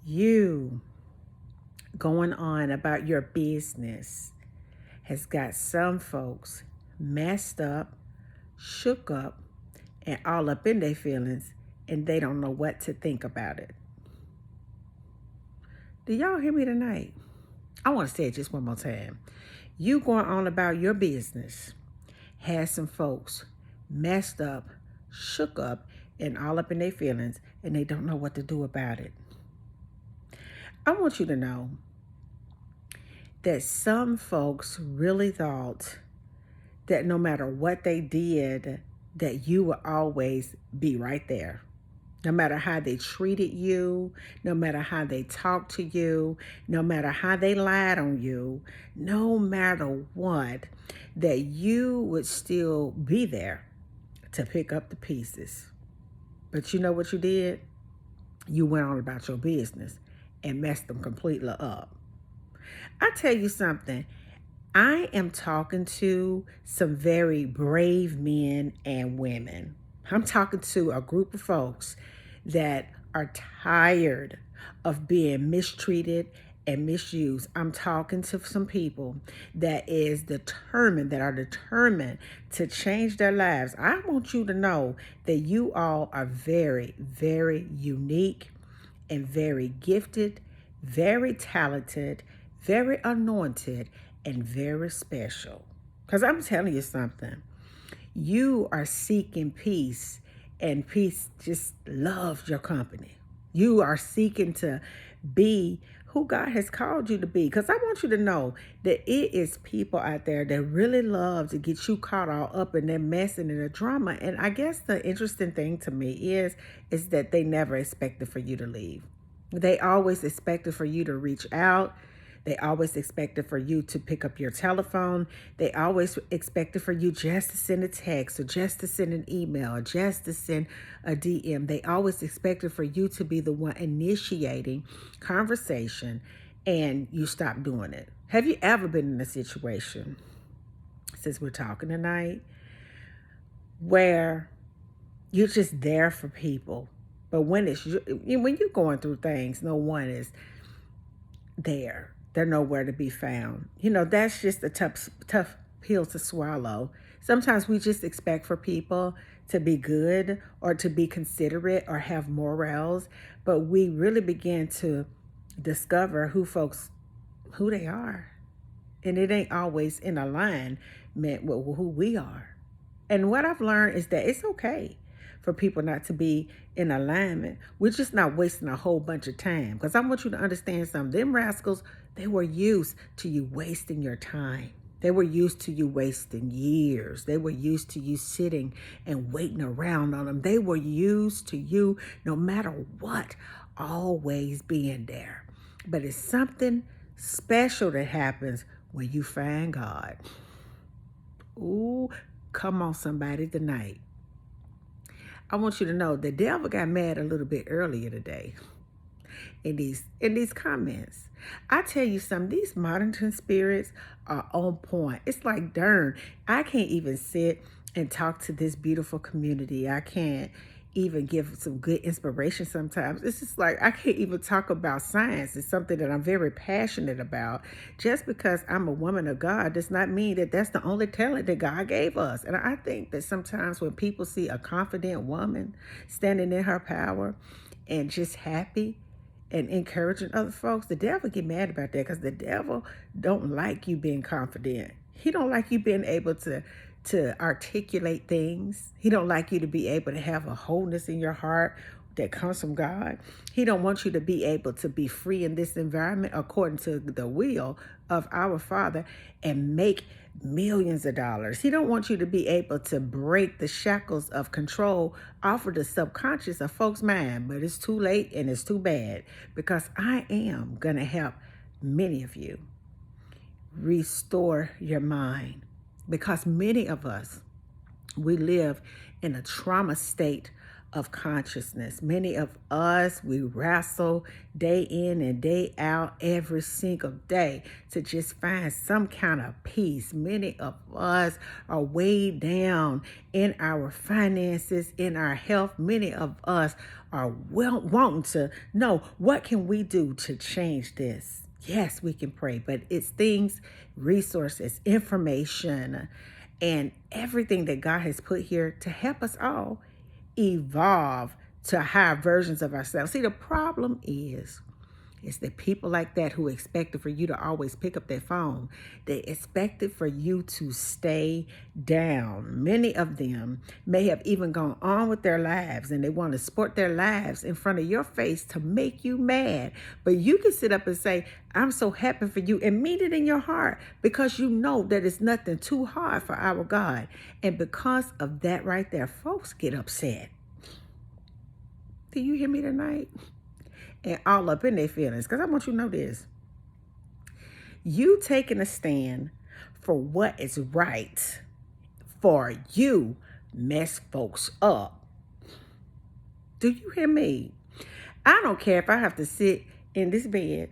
You going on about your business has got some folks messed up, shook up, and all up in their feelings, and they don't know what to think about it. Do y'all hear me tonight? I want to say it just one more time. You going on about your business has some folks messed up, shook up, and all up in their feelings, and they don't know what to do about it. I want you to know that some folks really thought that no matter what they did, that you would always be right there. No matter how they treated you, no matter how they talked to you, no matter how they lied on you, no matter what, that you would still be there to pick up the pieces. But you know what you did? You went on about your business and messed them completely up. I tell you something, I am talking to some very brave men and women. I'm talking to a group of folks that are tired of being mistreated and misused. I'm talking to some people that are determined to change their lives. I want you to know that you all are very, very unique and very gifted, very talented, very anointed, and very special. Because I'm telling you something, you are seeking peace, and peace just loves your company. You are seeking to be who God has called you to be. Because I want you to know that it is people out there that really love to get you caught all up in their mess and in the drama. And I guess the interesting thing to me is that they never expected for you to leave. They always expected for you to reach out. They always expected for you to pick up your telephone. They always expected for you just to send a text or just to send an email or just to send a DM. They always expected for you to be the one initiating conversation, and you stopped doing it. Have you ever been in a situation, since we're talking tonight, where you're just there for people, but when you're going through things, no one is there. They're nowhere to be found. That's just a tough pill to swallow. Sometimes we just expect for people to be good or to be considerate or have morals, but we really begin to discover who they are. And it ain't always in alignment with who we are. And what I've learned is that it's okay for people not to be in alignment. We're just not wasting a whole bunch of time. Because I want you to understand something. Them rascals, they were used to you wasting your time. They were used to you wasting years. They were used to you sitting and waiting around on them. They were used to you, no matter what, always being there. But it's something special that happens when you find God. Ooh, come on, somebody, tonight. I want you to know the devil got mad a little bit earlier today in these comments. I tell you something, these monitoring spirits are on point. It's like, darn, I can't even sit and talk to this beautiful community. I can't even give some good inspiration sometimes. It's just like I can't even talk about science. It's something that I'm very passionate about. Just because I'm a woman of God does not mean that that's the only talent that God gave us. And I think that sometimes when people see a confident woman standing in her power and just happy and encouraging other folks, the devil get mad about that, because the devil don't like you being confident. He don't like you being able to articulate things. He don't like you to be able to have a wholeness in your heart that comes from God. He don't want you to be able to be free in this environment according to the will of our Father and make millions of dollars. He don't want you to be able to break the shackles of control off of the subconscious of folks' mind. But it's too late and it's too bad, because I am going to help many of you restore your mind. Because many of us, we live in a trauma state of consciousness. Many of us, we wrestle day in and day out every single day to just find some kind of peace. Many of us are weighed down in our finances, in our health. Many of us are wanting to know, what can we do to change this? Yes, we can pray, but it's things, resources, information, and everything that God has put here to help us all evolve to higher versions of ourselves. See, the problem is that people like that who expected for you to always pick up their phone, they expected for you to stay down. Many of them may have even gone on with their lives and they want to sport their lives in front of your face to make you mad. But you can sit up and say, I'm so happy for you, and mean it in your heart, because you know that it's nothing too hard for our God. And because of that right there, folks get upset. Do you hear me tonight? And all up in their feelings. Because I want you to know this. You taking a stand for what is right for you mess folks up. Do you hear me? I don't care if I have to sit in this bed,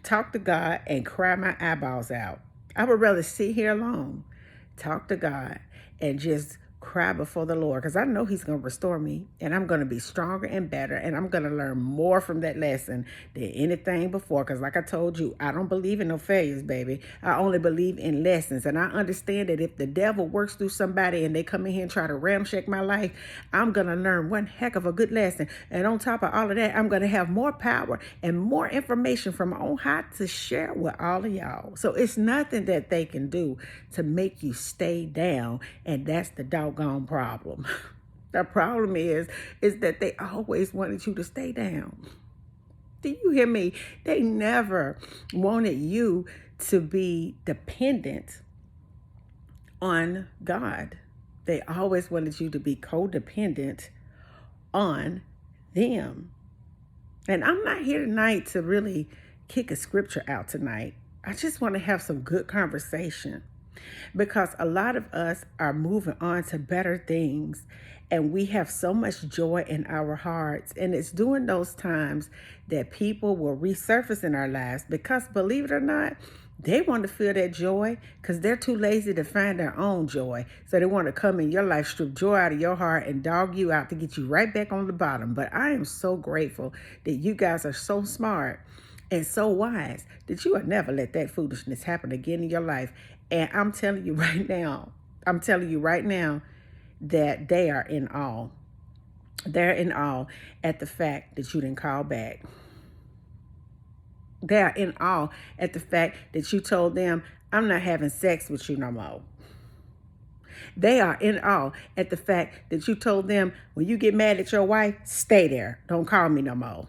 talk to God, and cry my eyeballs out. I would rather sit here alone, talk to God, and just cry before the Lord, because I know he's going to restore me, and I'm going to be stronger and better, and I'm going to learn more from that lesson than anything before. Because like I told you, I don't believe in no failures, baby. I only believe in lessons. And I understand that if the devil works through somebody and they come in here and try to ramshack my life, I'm going to learn one heck of a good lesson. And on top of all of that, I'm going to have more power and more information from on high to share with all of y'all. So it's nothing that they can do to make you stay down, and that's the doggone problem. The problem is that they always wanted you to stay down. Do you hear me? They never wanted you to be dependent on God. They always wanted you to be codependent on them. And I'm not here tonight to really kick a scripture out tonight. I just want to have some good conversation, because a lot of us are moving on to better things, and we have so much joy in our hearts. And it's during those times that people will resurface in our lives, because believe it or not, they want to feel that joy because they're too lazy to find their own joy. So they want to come in your life, strip joy out of your heart, and dog you out to get you right back on the bottom. But I am so grateful that you guys are so smart and so wise that you will never let that foolishness happen again in your life. And I'm telling you right now, that they are in awe. They're in awe at the fact that you didn't call back. They are in awe at the fact that you told them, I'm not having sex with you no more. They are in awe at the fact that you told them, when you get mad at your wife, stay there. Don't call me no more.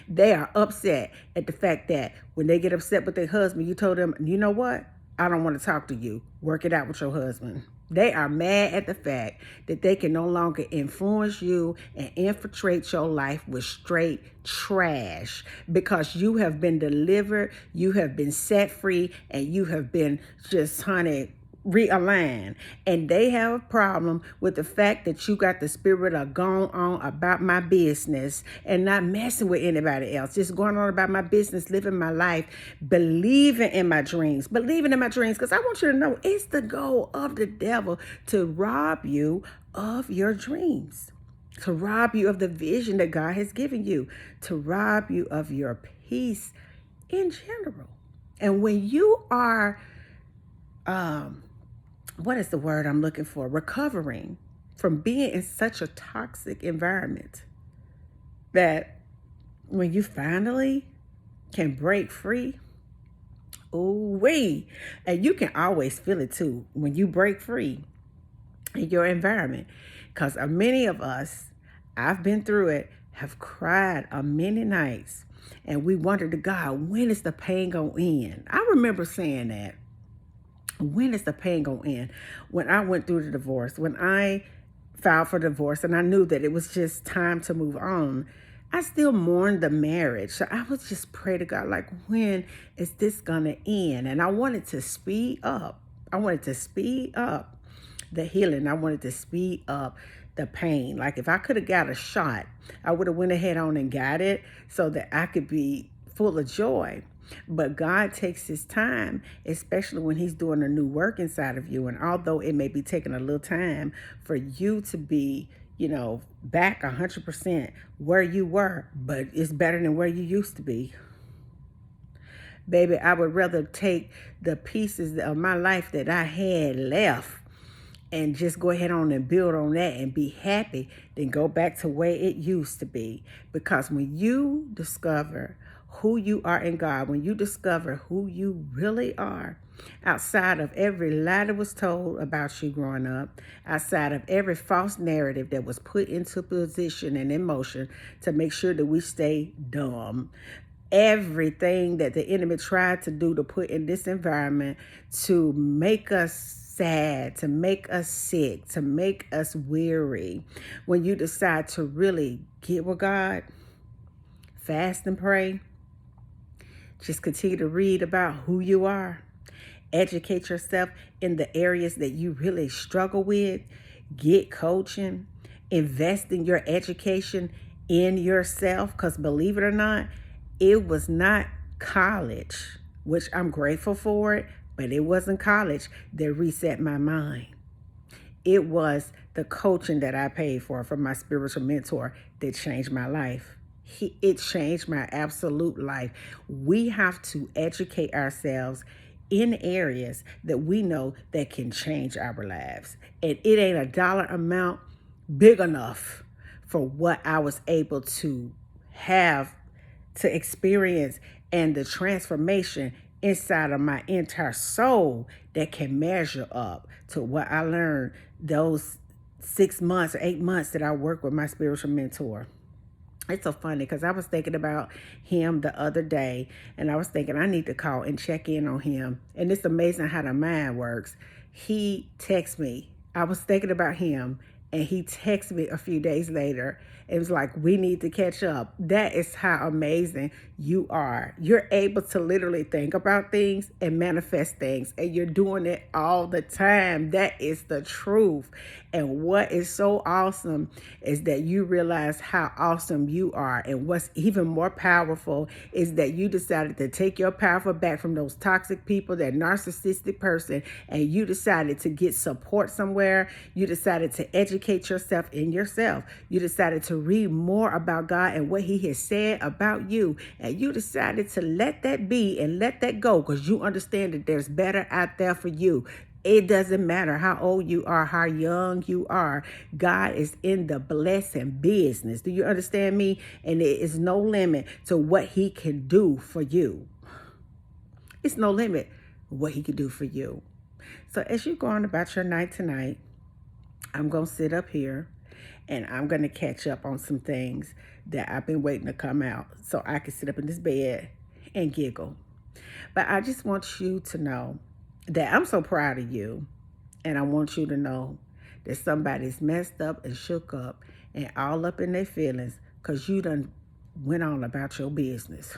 They are upset at the fact that when they get upset with their husband, you told them, you know what? I don't want to talk to you. Work it out with your husband. They are mad at the fact that they can no longer influence you and infiltrate your life with straight trash, because you have been delivered, you have been set free, and you have been just, honey, realign. And they have a problem with the fact that you got the spirit of going on about my business and not messing with anybody else, just going on about my business, living my life, believing in my dreams, because I want you to know it's the goal of the devil to rob you of your dreams, to rob you of the vision that God has given you, to rob you of your peace in general. And when you are what is the word I'm looking for? Recovering from being in such a toxic environment, that when you finally can break free, ooh-wee, and you can always feel it too when you break free in your environment, because many of us, I've been through it, have cried on many nights, and we wondered to God, when is the pain going to end? I remember saying that. When is the pain going to end? When I went through the divorce, when I filed for divorce and I knew that it was just time to move on, I still mourned the marriage. So I would just pray to God, like, when is this going to end? And I wanted to speed up. I wanted to speed up the healing. I wanted to speed up the pain. Like if I could have got a shot, I would have went ahead on and got it so that I could be full of joy. But God takes his time, especially when he's doing a new work inside of you. And although it may be taking a little time for you to be, back 100% where you were, but it's better than where you used to be. Baby, I would rather take the pieces of my life that I had left and just go ahead on and build on that and be happy than go back to where it used to be. Because when you discover who you are in God, when you discover who you really are, outside of every lie that was told about you growing up, outside of every false narrative that was put into position and in motion to make sure that we stay dumb, everything that the enemy tried to do to put in this environment to make us sad, to make us sick, to make us weary, when you decide to really get with God, fast and pray, just continue to read about who you are, educate yourself in the areas that you really struggle with, get coaching, invest in your education in yourself, because believe it or not, it was not college, which I'm grateful for it, but it wasn't college that reset my mind. It was the coaching that I paid for from my spiritual mentor that changed my life. It changed my absolute life. We have to educate ourselves in areas that we know that can change our lives. And it ain't a dollar amount big enough for what I was able to have, to experience, and the transformation inside of my entire soul that can measure up to what I learned those 6 months or 8 months that I worked with my spiritual mentor. It's so funny because I was thinking about him the other day, and I was thinking I need to call and check in on him. And it's amazing how the mind works. He texted me. I was thinking about him, and he texted me a few days later. It was like, we need to catch up. That is how amazing you are. You're able to literally think about things and manifest things, and you're doing it all the time. That is the truth. And what is so awesome is that you realize how awesome you are. And what's even more powerful is that you decided to take your power back from those toxic people, that narcissistic person, and you decided to get support somewhere. You decided to educate yourself in yourself. You decided to read more about God and what he has said about you. And you decided to let that be and let that go, because you understand that there's better out there for you. It doesn't matter how old you are, how young you are. God is in the blessing business. Do you understand me? And there is no limit to what he can do for you. It's no limit what he can do for you. So as you go on about your night tonight, I'm going to sit up here and I'm going to catch up on some things that I've been waiting to come out so I can sit up in this bed and giggle. But I just want you to know that I'm so proud of you. And I want you to know that somebody's messed up and shook up and all up in their feelings because you done went on about your business.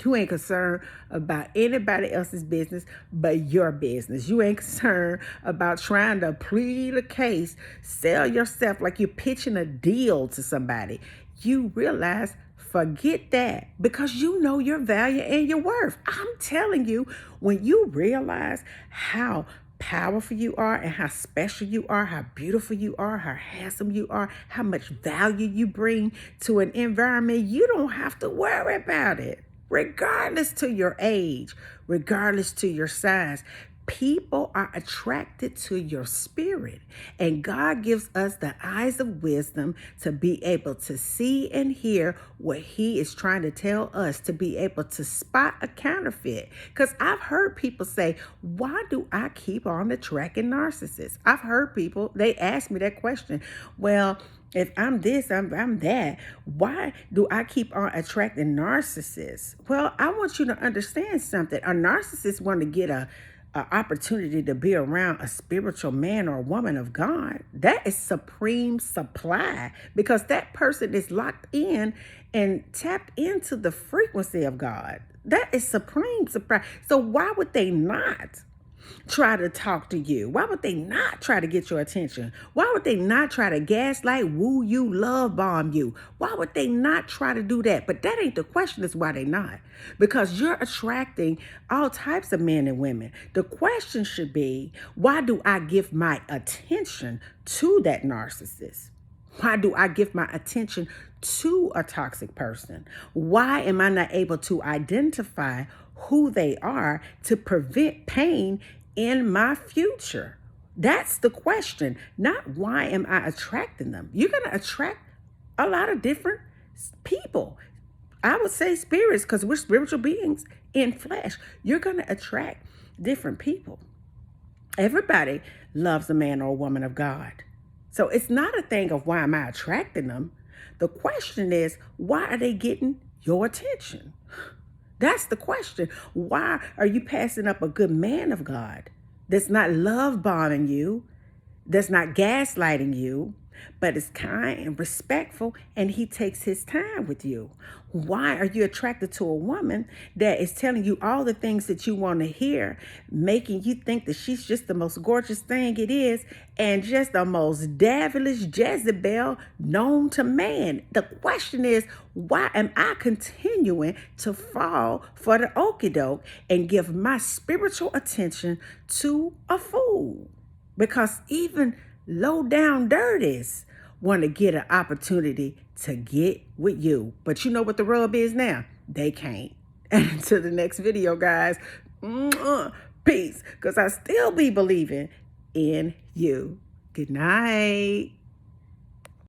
You ain't concerned about anybody else's business but your business. You ain't concerned about trying to plead a case, sell yourself like you're pitching a deal to somebody. You realize, forget that, because you know your value and your worth. I'm telling you, when you realize how powerful you are and how special you are, how beautiful you are, how handsome you are, how much value you bring to an environment, you don't have to worry about it. Regardless to your age, regardless to your size, people are attracted to your spirit. And God gives us the eyes of wisdom to be able to see and hear what he is trying to tell us, to be able to spot a counterfeit. Because I've heard people say, why do I keep on attracting narcissists? I've heard people, they ask me that question. Well, if I'm this, I'm that, why do I keep on attracting narcissists? Well, I want you to understand something. A narcissist want to get a opportunity to be around a spiritual man or woman of God. That is supreme supply, because that person is locked in and tapped into the frequency of God. That is supreme supply. So why would they not? try to talk to you? Why would they not try to get your attention? Why would they not try to gaslight, woo you, love bomb you? Why would they not try to do that? But that ain't the question. Is why they not. Because you're attracting all types of men and women. The question should be, why do I give my attention to that narcissist? Why do I give my attention to a toxic person? Why am I not able to identify who they are to prevent pain in my future? That's the question, not why am I attracting them. You're going to attract a lot of different people. I would say spirits, because we're spiritual beings in flesh. You're going to attract different people. Everybody loves a man or a woman of God. So it's not a thing of why am I attracting them. The question is, why are they getting your attention? That's the question. Why are you passing up a good man of God that's not love bombing you, that's not gaslighting you, but is kind and respectful, and he takes his time with you? Why are you attracted to a woman that is telling you all the things that you want to hear, making you think that she's just the most gorgeous thing it is, and just the most devilish Jezebel known to man? The question is, why am I continuing to fall for the okie doke and give my spiritual attention to a fool? Because even low down dirties want to get an opportunity to get with you. But you know what the rub is now? They can't. And until the next video, guys, peace. Because I still be believing in you. Good night.